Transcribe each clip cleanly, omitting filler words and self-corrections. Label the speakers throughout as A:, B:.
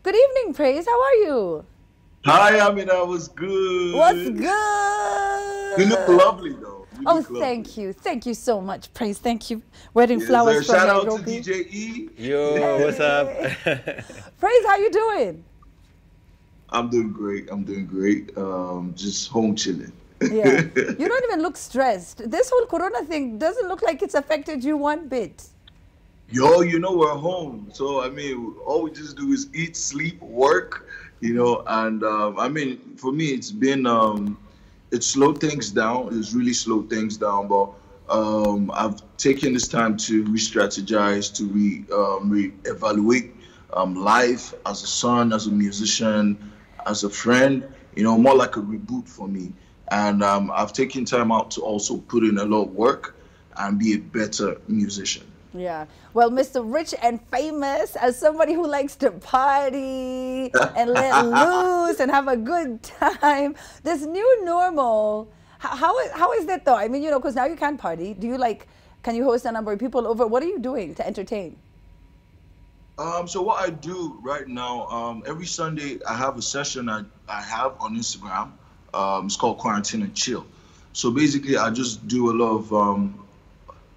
A: Good evening, Praiz. How are you?
B: Hi, I mean, I was good.
A: What's
B: You look
A: good?
B: lovely, though. You
A: Oh,
B: look lovely.
A: thank you. Thank you so much, Praiz. Thank you. Wedding
B: Yes, sir.
A: flowers from
B: Shout out to
A: Nairobi.
B: DJ E.
C: Yo, what's up?
A: Hey. Praiz, how you doing?
B: I'm doing great. I'm doing great. Just home chilling.
A: Yeah. You don't even look stressed. This whole corona thing doesn't look like it's affected you one bit.
B: Yo, we're home. So, I mean, all we just do is eat, sleep, work, and I mean, for me, it slowed things down. It's really slowed things down, but I've taken this time to re-strategize, to re-evaluate life as a son, as a musician, as a friend, more like a reboot for me. And I've taken time out to also put in a lot of work and be a better musician.
A: Yeah. Well, Mr. Rich and Famous, as somebody who likes to party and let loose and have a good time, this new normal, how is that though? I mean, because now you can party. Can you host a number of people over? What are you doing to entertain?
B: So what I do right now, every Sunday I have a session I have on Instagram. It's called Quarantine and Chill. So basically I just do a lot of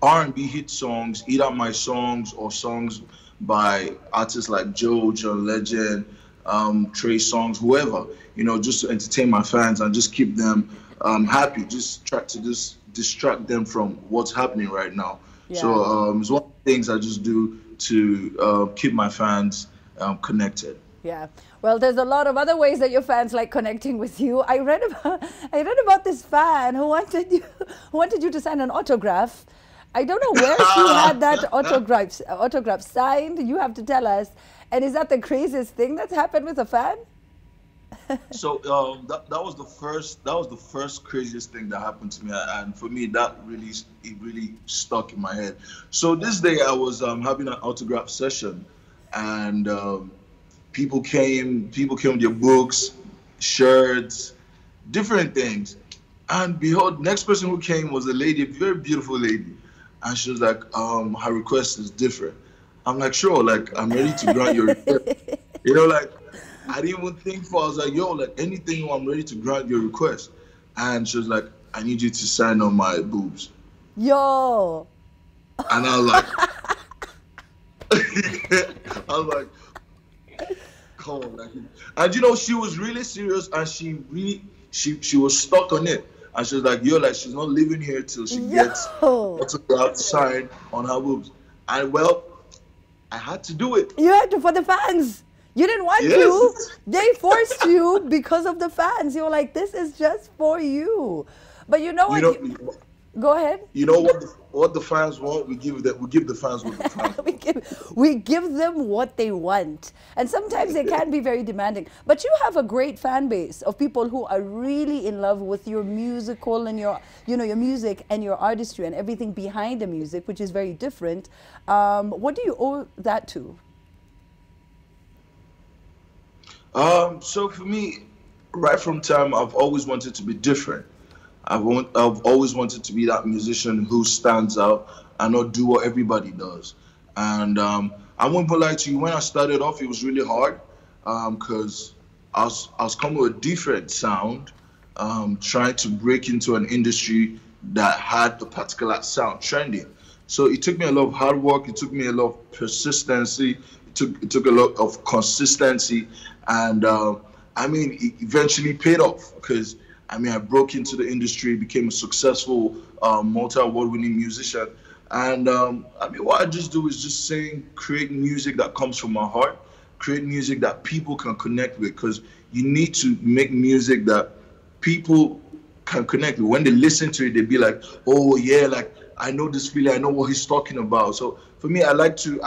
B: R&B hit songs, either my songs or songs by artists like Joe, John Legend, Praiz songs, whoever, just to entertain my fans and just keep them happy, just try to just distract them from what's happening right now.
A: Yeah.
B: So it's one of the things I just do to keep my fans connected.
A: Yeah. Well, there's a lot of other ways that your fans like connecting with you. I read about this fan who wanted you to sign an autograph. I don't know where she had that autograph signed. You have to tell us. And is that the craziest thing that's happened with a fan?
B: So that was the first craziest thing that happened to me, and for me it really stuck in my head. So this day I was having an autograph session, and people came with their books, shirts, different things, and behold, next person who came was a lady, a very beautiful lady, and she was like, her request is different. I'm like, sure, like I'm ready to grant your request. Like I didn't even think for. I was like, yo, like anything, I'm ready to grant your request. And she was like, I need you to sign on my boobs.
A: Yo.
B: And I was like, come on, like, and she was really serious, and she was stuck on it. And she was like, yo, like she's not living here till she gets autograph signed on her boobs. And well, I had to do it.
A: You had to for the fans. You didn't want to. They forced you because of the fans. You were like, this is just for you. But you know what? Go ahead.
B: You know what the fans want? We give the fans what the fans want.
A: we give them what they want. And sometimes they can be very demanding. But you have a great fan base of people who are really in love with your musical and your music and your artistry and everything behind the music, which is very different. What do you owe that to?
B: So for me, right from time, I've always wanted to be different. I've always wanted to be that musician who stands out and not do what everybody does. And I won't lie to you, when I started off, it was really hard because I was coming with a different sound, trying to break into an industry that had a particular sound trending. So it took me a lot of hard work. It took me a lot of persistency. It took a lot of consistency. And I mean, it eventually paid off because I mean, I broke into the industry, became a successful multi-award-winning musician. And I mean, what I just do is just sing, create music that comes from my heart, create music that people can connect with, because you need to make music that people can connect with. When they listen to it, they be like, oh yeah, like I know this feeling, I know what he's talking about. So for me, I'd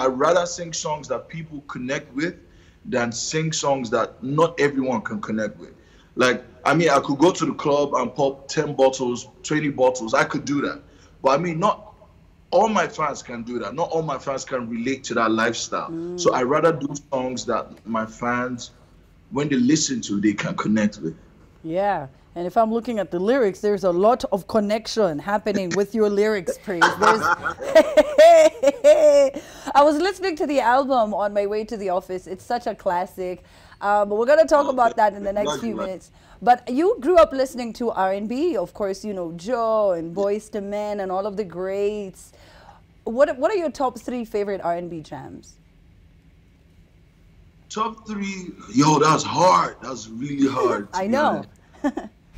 B: rather sing songs that people connect with than sing songs that not everyone can connect with. Like, I mean, I could go to the club and pop 10 bottles, 20 bottles. I could do that. But I mean, not all my fans can do that. Not all my fans can relate to that lifestyle. So I'd rather do songs that my fans, when they listen to, they can connect with.
A: Yeah. And if I'm looking at the lyrics, there's a lot of connection happening with your lyrics, Praiz. I was listening to the album on my way to the office. It's such a classic. But we're going to talk about that in the next few minutes. But you grew up listening to R&B, of course, you know, Joe and Boyz II Men and all of the greats. What are your top 3 favorite R&B jams?
B: Top 3, yo, that's hard. That's really hard.
A: I know.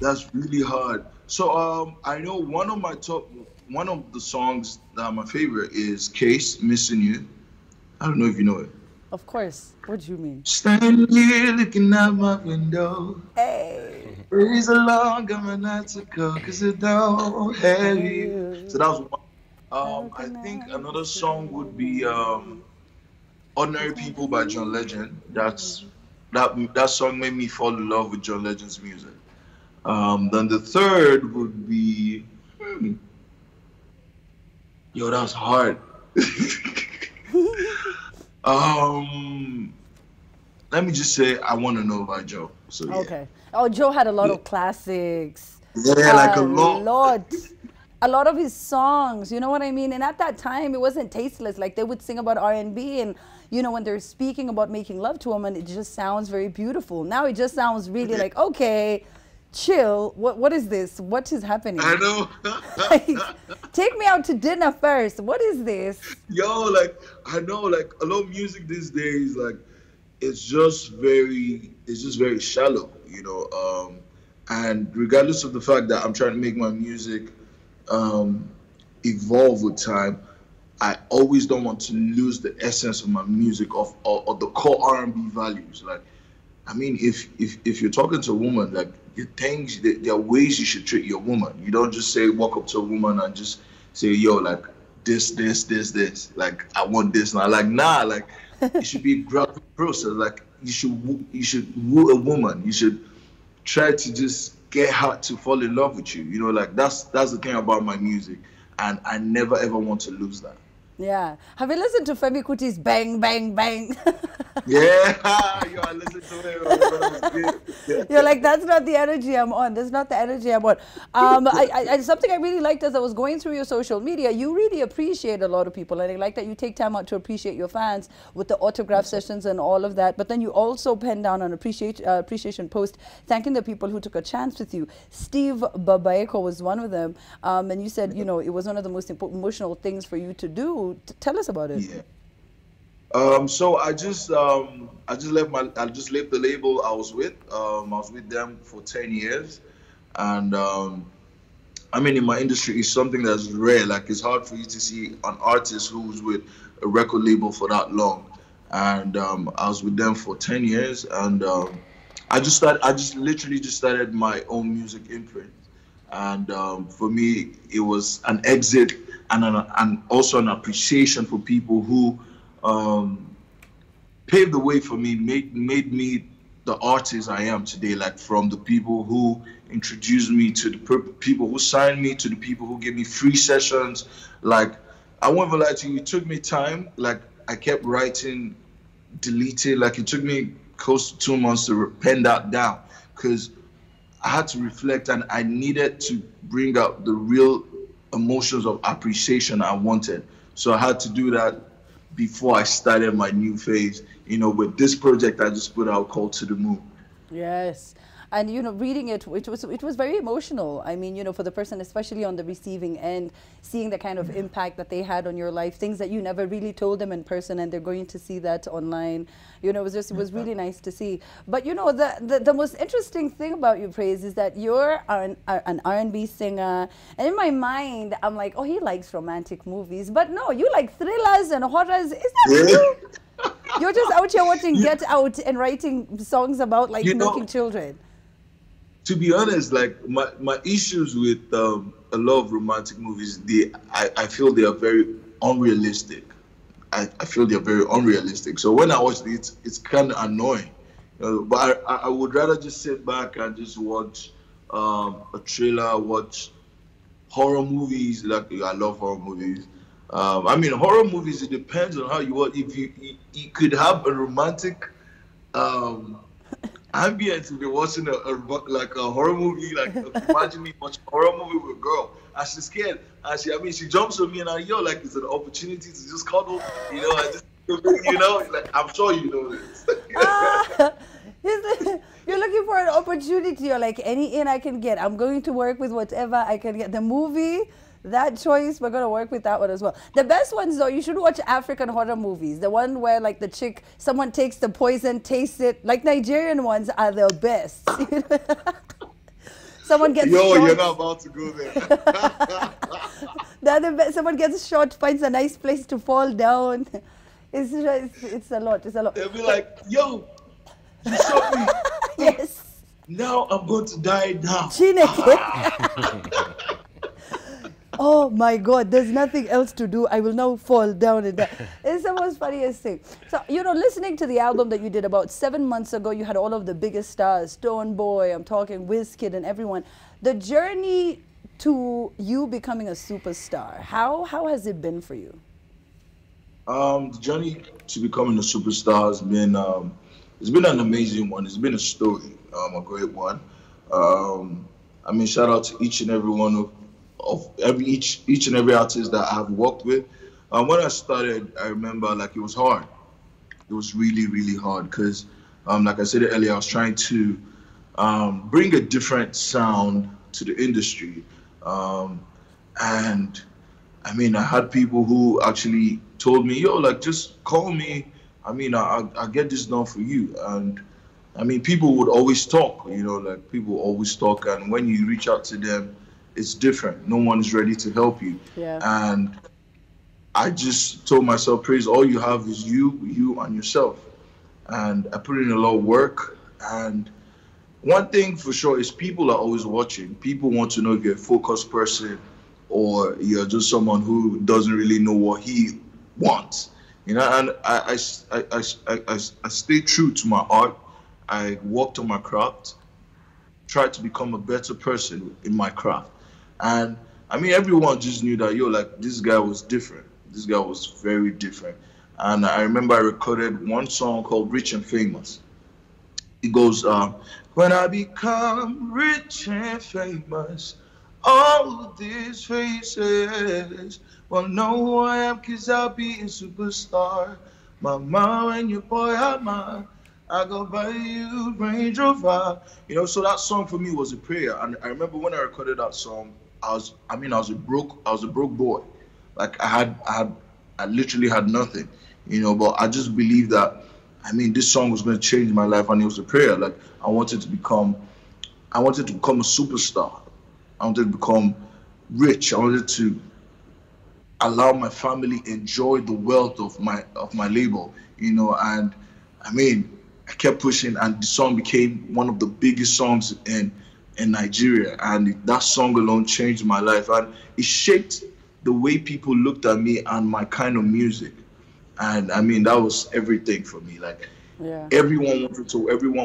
B: That's really hard. So I know one of the songs that are my favorite is Case, Missing You. I don't know if you know it.
A: Of course. What do you mean?
B: Standing here looking out my window.
A: Hey.
B: Praise along, got my night to go, cause it don't have you. So that was one. I think another song would be Ordinary People by John Legend. That song made me fall in love with John Legend's music. Then the third would be, yo, that's hard. Let me just say, I Want to Know by Joe. So, yeah.
A: Okay. Oh, Joe had a lot of classics.
B: Yeah, like a lot.
A: A lot of his songs, you know what I mean? And at that time, it wasn't tasteless. Like, they would sing about R&B, and, you know, when they're speaking about making love to a woman, it just sounds very beautiful. Now it just sounds really like, okay, chill. What is this? What is happening?
B: I know.
A: Like, take me out to dinner first. What is this?
B: Yo, like, I know, like, a lot of music these days, like, it's just very shallow, you know. And regardless of the fact that I'm trying to make my music evolve with time, I always don't want to lose the essence of my music of the core R&B values. Like, I mean, if you're talking to a woman, like, there are ways you should treat your woman. You don't just say, walk up to a woman and just say, yo, like, this. Like, I want this now. Like, nah, like, it should be a gradual process. Like, you should woo a woman. You should try to just get her to fall in love with you. You know, like, that's the thing about my music. And I never, ever want to lose that.
A: Yeah. Have you listened to Femi Kuti's Bang, Bang, Bang?
B: Yeah. Yo, I listened to it. Yeah.
A: You're like, that's not the energy I'm on. That's not the energy I'm on. Something I really liked as I was going through your social media, you really appreciate a lot of people. And I like that you take time out to appreciate your fans with the autograph sessions and all of that. But then you also pen down an appreciation post thanking the people who took a chance with you. Steve Babaeko was one of them. And you said, you know, it was one of the most emotional things for you to do. Tell us about it.
B: Yeah. So I just left the label I was with. I was with them for 10 years, and I mean, in my industry, it's something that's rare. Like, it's hard for you to see an artist who's with a record label for that long. And I was with them for 10 years, and I literally just started my own music imprint. And for me, it was an exit and also an appreciation for people who paved the way for me, made me the artist I am today. Like, from the people who introduced me to the people who signed me to the people who gave me free sessions. Like, I won't even lie to you, it took me time. Like, I kept writing, deleting. Like, it took me close to 2 months to pen that down, because I had to reflect, and I needed to bring out the real emotions of appreciation I wanted. So I had to do that before I started my new phase, you know, with this project I just put out called To The Moon.
A: Yes. And, you know, reading it was very emotional. I mean, you know, for the person, especially on the receiving end, seeing the kind of impact that they had on your life, things that you never really told them in person, and they're going to see that online. You know, it was really nice to see. But, you know, the most interesting thing about you, Praiz, is that you're an R&B singer. And in my mind, I'm like, oh, he likes romantic movies. But no, you like thrillers and horrors. Is that true? You're just out here watching Get Out and writing songs about, like, milking children.
B: To be honest, like, my issues with a lot of romantic movies, I feel they are very unrealistic. I feel they're very unrealistic. So when I watch it, it's kind of annoying. But I would rather just sit back and just watch a thriller, watch horror movies. Like, I love horror movies. I mean, horror movies, it depends on how you watch. If you could have a romantic ambience if you're watching like a horror movie. Like imagine me watching a horror movie with a girl and she's scared and she jumps on me and like it's an opportunity to just cuddle. I just like I'm sure you know this.
A: You're looking for an opportunity. You're like, any in I can get. I'm going to work with whatever I can get. The movie, that choice, we're going to work with that one as well. The best ones, though, you should watch African horror movies. The one where, like, the chick, someone takes the poison, tastes it. Like, Nigerian ones are the best. Someone gets shot.
B: You're not about to go there.
A: They're the best. Someone gets shot, finds a nice place to fall down. It's a lot. It's a lot.
B: They'll be like, yo, you shot me.
A: Yes.
B: Now I'm going to die now.
A: Oh my God, there's nothing else to do. I will now fall down and die. It's the most funniest thing. So, listening to the album that you did about 7 months ago, you had all of the biggest stars, Stone Boy, I'm talking Wizkid and everyone. The journey to you becoming a superstar, how has it been for you?
B: The journey to becoming a superstar has been, it's been an amazing one. It's been a story, a great one. Shout out to each and every one of each and every artist that I've worked with. When I started, I remember it was hard. It was really, really hard because, like I said earlier, I was trying to bring a different sound to the industry. And I had people who actually told me, just call me. I'll get this done for you. And people would always talk, people always talk. And when you reach out to them, it's different. No one's ready to help you.
A: Yeah.
B: And I just told myself, Praiz, all you have is you and yourself. And I put in a lot of work. And one thing for sure is people are always watching. People want to know if you're a focused person or you're just someone who doesn't really know what he wants. And I stayed true to my art. I worked on my craft, tried to become a better person in my craft. And everyone just knew that, this guy was different. This guy was very different. And I remember I recorded one song called Rich and Famous. It goes, when I become rich and famous, all of these faces will know who I am, 'cause I'll be a superstar. My mom and your boy are mine. I go buy you Range Rover. So that song for me was a prayer. And I remember when I recorded that song, I was a broke boy. Like I literally had nothing, but I just believed that, this song was going to change my life, and it was a prayer. Like I wanted to become a superstar. I wanted to become rich. I wanted to allow my family enjoy the wealth of my label, and I kept pushing, and the song became one of the biggest songs in Nigeria. And that song alone changed my life. And it shaped the way people looked at me and my kind of music. And that was everything for me. Like,
A: yeah.
B: Everyone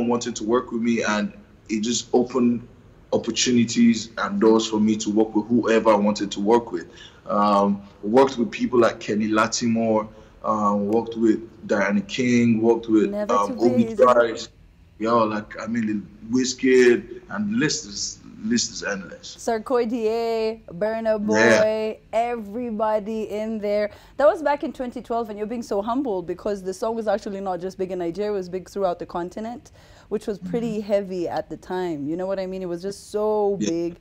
B: wanted to work with me, and it just opened opportunities and doors for me to work with whoever I wanted to work with. Worked with people like Kenny Latimore, worked with Diana King, worked with Obi Praiz, Wizkid, and the list is endless.
A: Sarkodie, Burna Boy, everybody in there. That was back in 2012, and you're being so humble because the song was actually not just big in Nigeria, it was big throughout the continent, which was pretty heavy at the time. You know what I mean? It was just so big.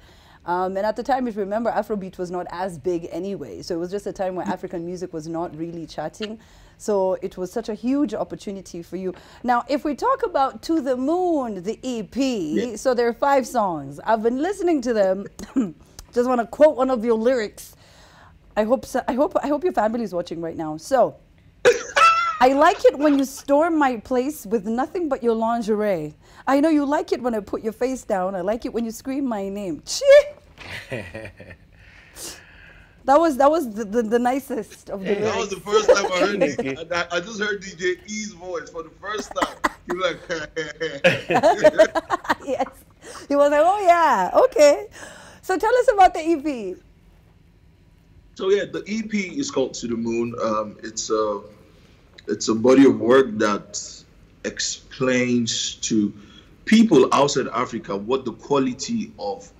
A: And at the time, if you remember, Afrobeat was not as big anyway. So it was just a time where African music was not really chatting. So it was such a huge opportunity for you. Now, if we talk about To the Moon, the EP, so there are 5 songs. I've been listening to them. Just want to quote one of your lyrics. I hope your family is watching right now. So, I like it when you storm my place with nothing but your lingerie. I know you like it when I put your face down. I like it when you scream my name. That was the nicest of the lyrics.
B: That was the first time I heard it. I just heard DJ E's voice for the first time. He was like,
A: yes. He was like, oh yeah, okay. So tell us about the EP.
B: So yeah, the EP is called To the Moon. It's a body of work that explains to people outside Africa what the quality of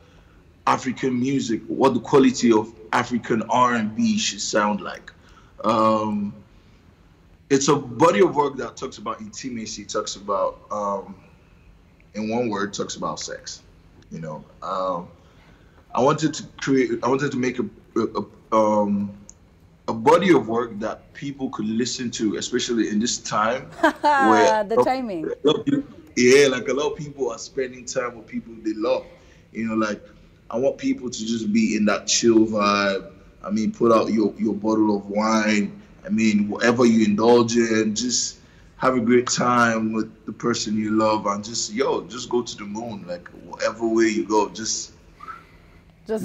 B: African music, what the quality of African R&B should sound like. Um, it's a body of work that talks about intimacy, talks about, in one word, talks about sex. You know, I wanted to make a body of work that people could listen to, especially in this time where
A: The timing.
B: yeah, like a lot of people are spending time with people they love. You know, like I want people to just be in that chill vibe. I mean, put out your bottle of wine. I mean, whatever you indulge in, just have a great time with the person you love, and just just go to the moon. Like whatever way you go, just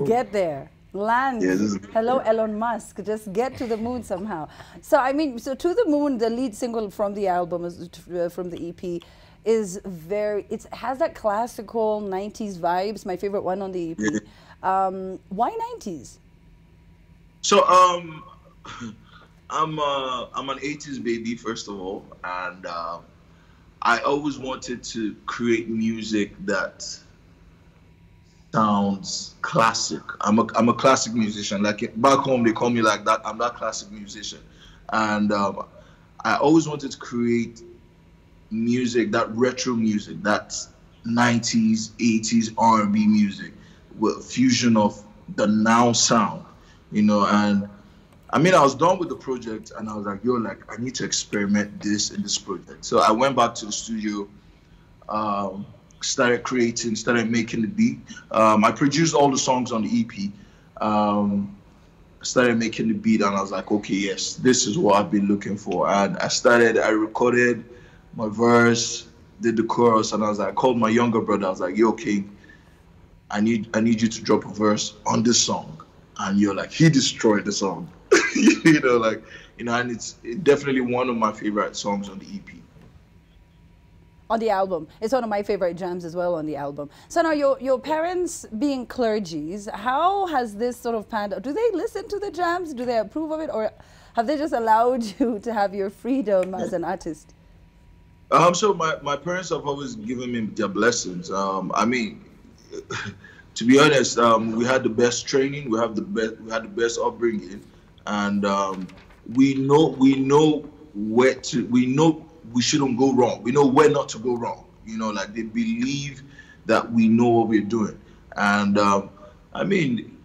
A: get there. Land.
B: yeah,
A: Hello, Elon Musk. Just get to the moon somehow. So, I mean, so To the Moon, the lead single from the album, from the EP, is it has that classical 90s vibes, my favorite one on the EP. Why 90s?
B: So, I'm an 80s baby, first of all, and I always wanted to create music that sounds classic. I'm a classic musician. Like back home, they call me like that. I'm that classic musician, and I always wanted to create music, that retro music, that 90s, 80s R&B music with a fusion of the now sound, you know. And I mean, I was done with the project, and I was like, yo, like I need to experiment this in this project. So I went back to the studio. Started creating, started making the beat. I produced all the songs on the EP. Started making the beat, and I was like, okay, yes, this is what I've been looking for. And I recorded my verse, did the chorus, and I was like, I called my younger brother. I was like, yo, King, I need you to drop a verse on this song. And you're like, he destroyed the song. You know, like, you know, and it's definitely one of my favorite songs on the EP.
A: On the album. It's one of my favorite jams as well on the album. So now your parents being clergies, how has this sort of panned out? Do they listen to the jams? Do they approve of it? Or have they just allowed you to have your freedom as an artist?
B: So my parents have always given me their blessings. I mean, to be honest, we had the best training, we had the best upbringing, and we know we shouldn't go wrong. We know where not to go wrong. You know, like they believe that we know what we're doing, and I mean,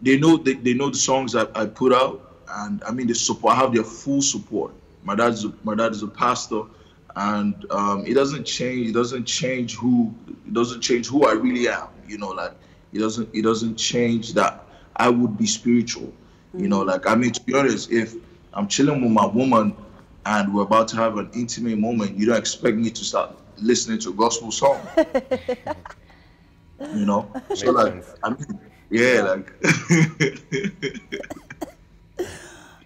B: they know the songs that I put out, and I mean the support. I have their full support. My dad is a pastor, and it doesn't change who I really am. You know, like it doesn't change that I would be spiritual. You know, like I mean, to be honest, if I'm chilling with my woman and we're about to have an intimate moment, you don't expect me to start listening to a gospel song. You know? So like, I mean, yeah, like.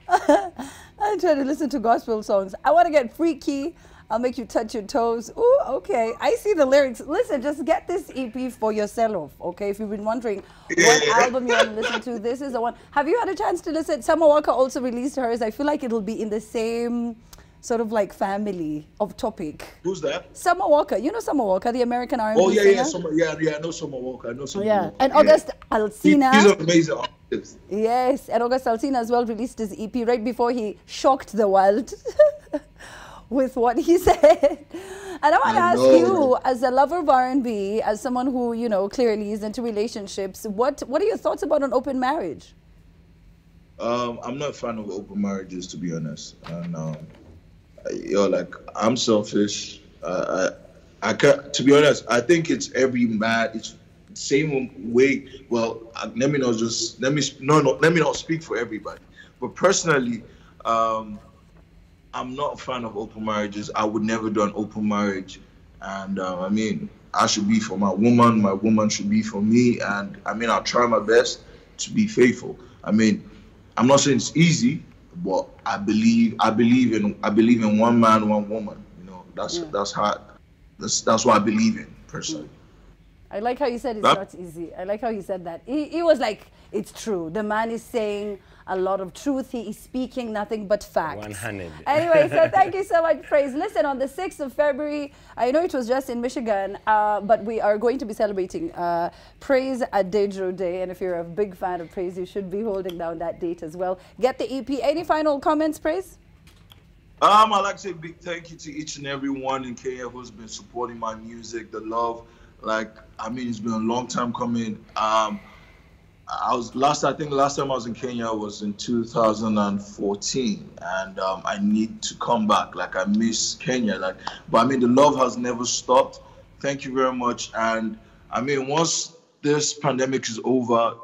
A: I try to listen to gospel songs. I want to get freaky. I'll make you touch your toes. Ooh, okay. I see the lyrics. Listen, just get this EP for yourself, okay? If you've been wondering what album you want to listen to, this is the one. Have you had a chance to listen? Summer Walker also released hers. I feel like it'll be in the same sort of like family of topic.
B: Who's that?
A: Summer Walker. You know Summer Walker, the American R&B
B: singer?
A: singer?
B: I know Summer Walker. I know Summer Walker.
A: And August Alsina.
B: He's an amazing artist.
A: Yes, and August Alsina as well released his EP right before he shocked the world with what he said. And I want to ask you, as a lover of R&B, as someone who, you know, clearly is into relationships, what are your thoughts about an open marriage?
B: I'm not a fan of open marriages, to be honest. And like, I'm selfish. I can't, to be honest, I think it's every man, it's the same way. Well, let me not speak for everybody. But personally, I'm not a fan of open marriages. I would never do an open marriage. And I mean, I should be for my woman should be for me. And I mean, I'll try my best to be faithful. I mean, I'm not saying it's easy, but I believe in one man, one woman. You know, that's what I believe in personally.
A: I like how you said it's
B: That,
A: not easy. I like how he said that. He was like, it's true. The man is saying a lot of truth. He is speaking nothing but facts.
C: 100.
A: Anyway, so thank you so much, Praiz. Listen, on the 6th of February, I know it was just in Michigan, but we are going to be celebrating Praiz Adedro Day. And if you're a big fan of Praiz, you should be holding down that date as well. Get the EP. Any final comments, Praiz?
B: I'd like to say a big thank you to each and every one in Kenya who's been supporting my music, the love. Like, I mean, it's been a long time coming. I think the last time I was in Kenya was in 2014, and I need to come back. Like, I miss Kenya. Like, but I mean, the love has never stopped. Thank you very much. And I mean, once this pandemic is over,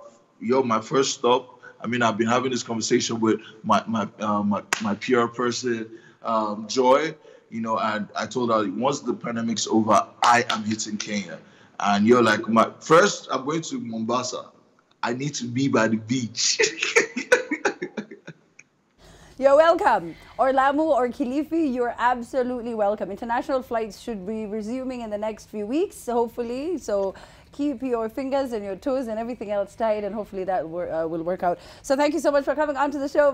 B: my first stop. I mean, I've been having this conversation with my PR person, Joy. You know, and I told her once the pandemic's over, I am hitting Kenya. And you're like, first, I'm going to Mombasa. I need to be by the beach.
A: You're welcome. Or Lamu or Kilifi, you're absolutely welcome. International flights should be resuming in the next few weeks, hopefully. So keep your fingers and your toes and everything else tight, and hopefully that will work out. So thank you so much for coming onto the show.